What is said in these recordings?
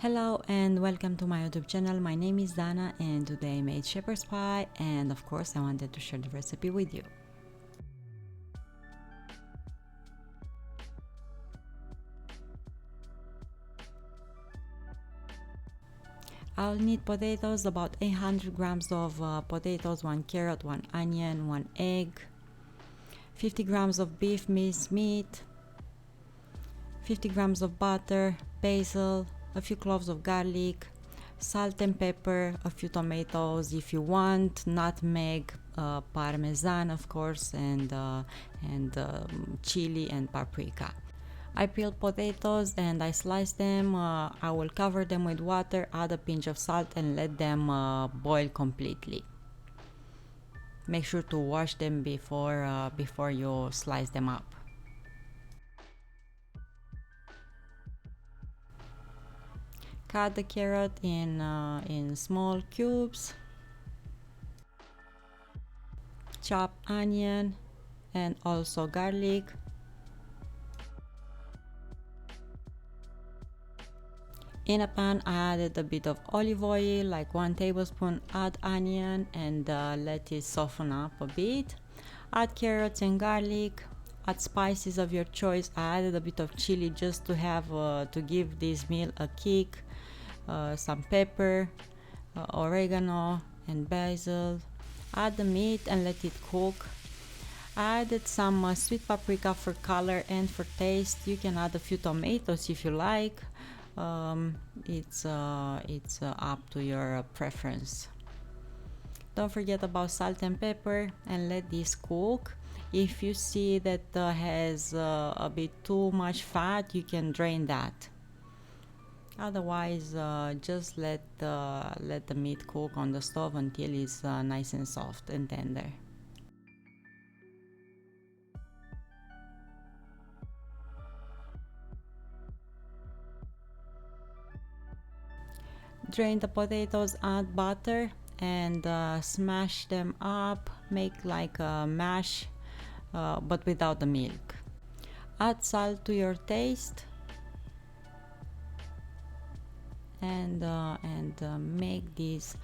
Hello and welcome to my YouTube channel. My name is Dana and today I made shepherd's pie, and of course I wanted to share the recipe with you. I'll need potatoes, about 800 grams of potatoes, 1 carrot, 1 onion, 1 egg, 50 grams of beef minced meat, 50 grams of butter, basil, a few cloves of garlic, salt and pepper, a few tomatoes if you want, nutmeg, Parmesan of course, and chilli and paprika. I peeled potatoes and I sliced them. I will cover them with water, add a pinch of salt and let them boil completely. Make sure to wash them before you slice them up. Cut the carrot in small cubes. Chop onion and also garlic. In a pan, I added a bit of olive oil, like 1 tablespoon. Add onion and let it soften up a bit. Add carrots and garlic. Add spices of your choice. I added a bit of chili just to have to give this meal a kick. Some pepper, oregano and basil. Add the meat and let it cook. I added some sweet paprika for color and for taste. You can add a few tomatoes if you like. It's up to your preference. Don't forget about salt and pepper and let this cook. If you see that has a bit too much fat, you can drain that. Otherwise, just let the meat cook on the stove until it's nice and soft and tender. Drain the potatoes, add butter and smash them up. Make like a mash, but without the milk. Add salt to your taste and make this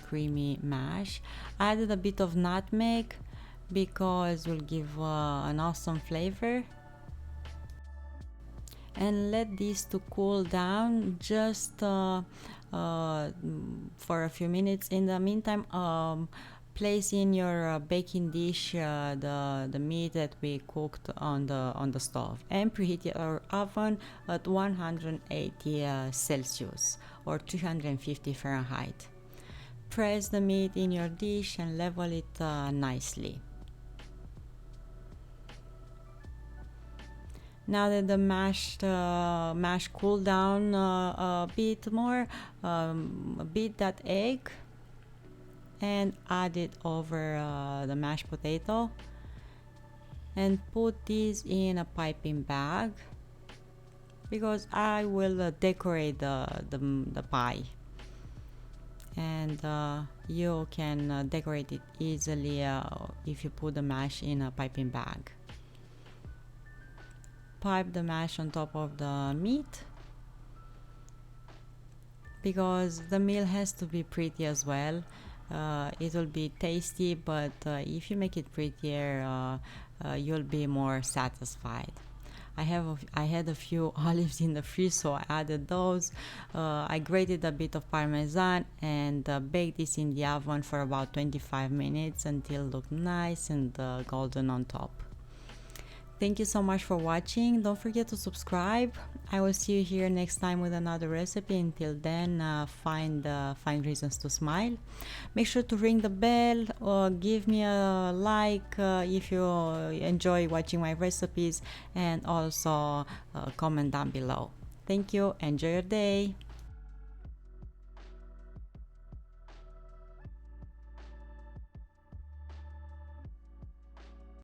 creamy mash. Added a bit of nutmeg because it will give an awesome flavor. And let this to cool down just for a few minutes. In the meantime, place in your baking dish the meat that we cooked on the stove and preheat your oven at 180 Celsius or 350 Fahrenheit. Press the meat in your dish and level it nicely. Now that the mash cooled down a bit more, beat that egg and add it over the mashed potato and put this in a piping bag because I will decorate the pie, and you can decorate it easily if you put the mash in a piping bag. Pipe the mash on top of the meat because the meal has to be pretty as well. It will be tasty, but if you make it prettier, you'll be more satisfied. I had a few olives in the fridge, so I added those. I grated a bit of Parmesan and baked this in the oven for about 25 minutes until it looked nice and golden on top. Thank you so much for watching. Don't forget to subscribe. I will see you here next time with another recipe. Until then, find reasons to smile. Make sure to ring the bell or give me a like if you enjoy watching my recipes, and also comment down below. Thank you. Enjoy your day.